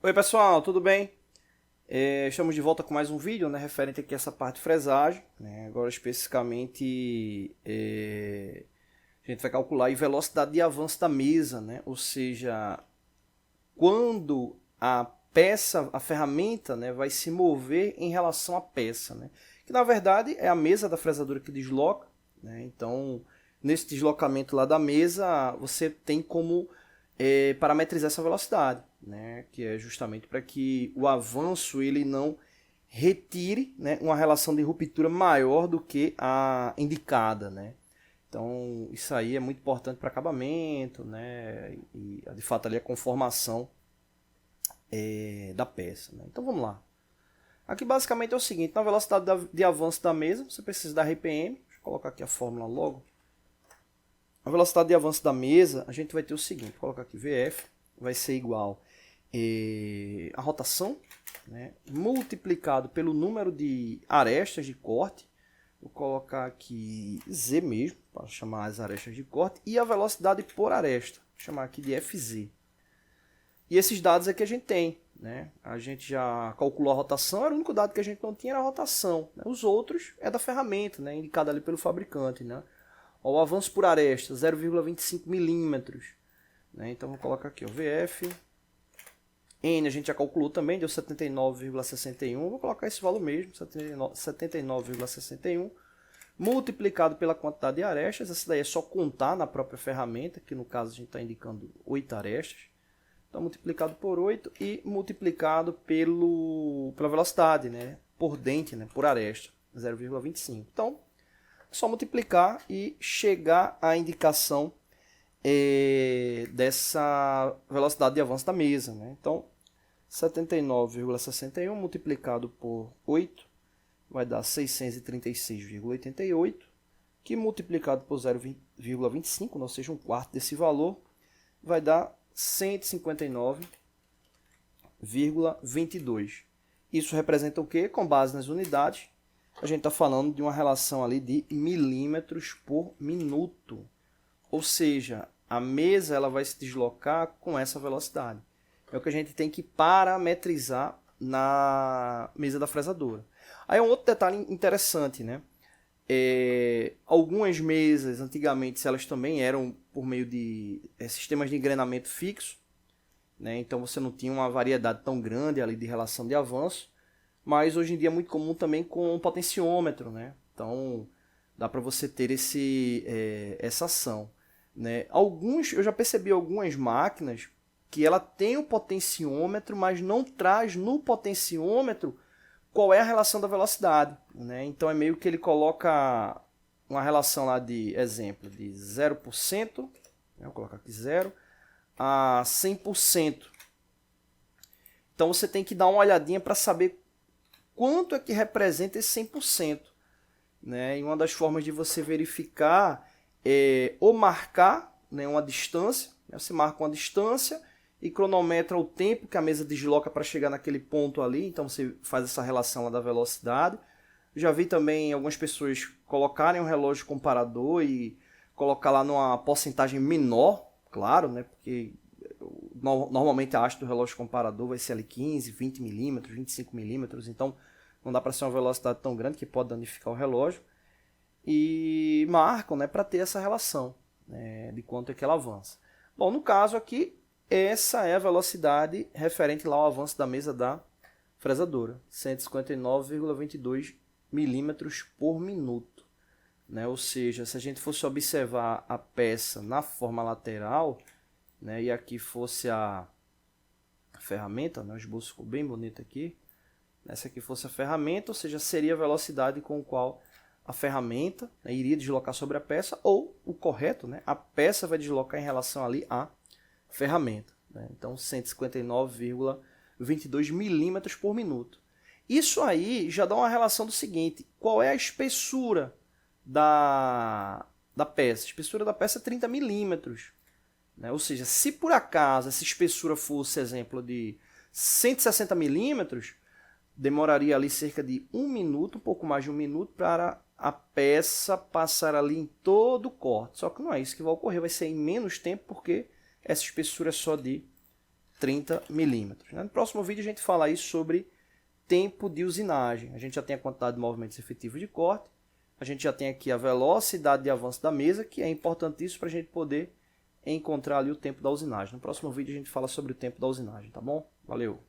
Oi pessoal, tudo bem? Estamos de volta com mais um vídeo, né, referente aqui a essa parte de fresagem, né? Agora especificamente a gente vai calcular a velocidade de avanço da mesa, né? Ou seja, quando a peça, a ferramenta, né, vai se mover em relação à peça, né? Que na verdade é a mesa da fresadora que desloca, né? Então, nesse deslocamento lá da mesa, você tem como parametrizar essa velocidade, né? Que é justamente para que o avanço ele não retire, né, uma relação de ruptura maior do que a indicada, né? Então, isso aí é muito importante para acabamento, né? E de fato ali a conformação da peça, né? Então vamos lá. Aqui basicamente é o seguinte: na velocidade de avanço da mesa, você precisa da RPM. Deixa eu colocar aqui a fórmula logo. A velocidade de avanço da mesa, a gente vai ter o seguinte: vou colocar aqui VF, vai ser igual a rotação, né, multiplicado pelo número de arestas de corte. Vou colocar aqui Z mesmo, para chamar as arestas de corte, e a velocidade por aresta, vou chamar aqui de FZ. E esses dados aqui a gente tem, né? A gente já calculou a rotação, era o único dado que a gente não tinha era a rotação, né? Os outros é da ferramenta, né, indicada ali pelo fabricante, né? O avanço por aresta, 0,25 milímetros. Né? Então vou colocar aqui o VF. N a gente já calculou também, deu 79,61. Vou colocar esse valor mesmo, 79,61. Multiplicado pela quantidade de arestas. Essa daí é só contar na própria ferramenta, que no caso a gente está indicando 8 arestas. Então multiplicado por 8 e multiplicado pela velocidade, né? Por dente, né? Por aresta, 0,25. Então é só multiplicar e chegar à indicação dessa velocidade de avanço da mesa, né? Então, 79,61 multiplicado por 8 vai dar 636,88, que multiplicado por 0,25, ou seja, um quarto desse valor, vai dar 159,22. Isso representa o quê? Com base nas unidades, a gente está falando de uma relação ali de milímetros por minuto. Ou seja, a mesa ela vai se deslocar com essa velocidade. É o que a gente tem que parametrizar na mesa da fresadora. Aí um outro detalhe interessante, né? Algumas mesas, antigamente, elas também eram por meio de sistemas de engrenamento fixo, né? Então você não tinha uma variedade tão grande ali de relação de avanço. Mas hoje em dia é muito comum também com potenciômetro, né? Então dá para você ter essa ação, né? Eu já percebi algumas máquinas que ela tem o potenciômetro, mas não traz no potenciômetro qual é a relação da velocidade, né? Então é meio que ele coloca uma relação lá de exemplo de 0%, né? Vou colocar aqui 0 a 100%. Então você tem que dar uma olhadinha para saber quanto é que representa esse 100%. Né? E uma das formas de você verificar é ou marcar, né, uma distância. Né? Você marca uma distância e cronometra o tempo que a mesa desloca para chegar naquele ponto ali. Então você faz essa relação lá da velocidade. Já vi também algumas pessoas colocarem um relógio comparador e colocar lá numa porcentagem menor, claro, né? Porque normalmente a haste do relógio comparador vai ser ali 15, 20 milímetros, 25 milímetros, então não dá para ser uma velocidade tão grande que pode danificar o relógio. E marcam, né, para ter essa relação, né, de quanto é que ela avança. Bom, no caso aqui, essa é a velocidade referente lá ao avanço da mesa da fresadora, 159,22 milímetros por minuto. Né? Ou seja, se a gente fosse observar a peça na forma lateral, né, e aqui fosse a ferramenta, né, o esboço ficou bem bonito aqui. Essa aqui fosse a ferramenta, ou seja, seria a velocidade com a qual a ferramenta, né, iria deslocar sobre a peça, ou o correto, né, a peça vai deslocar em relação ali à ferramenta. Né? Então, 159,22 milímetros por minuto. Isso aí já dá uma relação do seguinte: qual é a espessura da peça? A espessura da peça é 30 milímetros. Né? Ou seja, se por acaso essa espessura fosse, exemplo, de 160 milímetros, demoraria ali cerca de 1 minuto, um pouco mais de 1 minuto, para a peça passar ali em todo o corte. Só que não é isso que vai ocorrer, vai ser em menos tempo, porque essa espessura é só de 30 milímetros. No próximo vídeo a gente fala aí sobre tempo de usinagem. A gente já tem a quantidade de movimentos efetivos de corte, a gente já tem aqui a velocidade de avanço da mesa, que é importantíssimo para a gente poder encontrar ali o tempo da usinagem. No próximo vídeo a gente fala sobre o tempo da usinagem, tá bom? Valeu!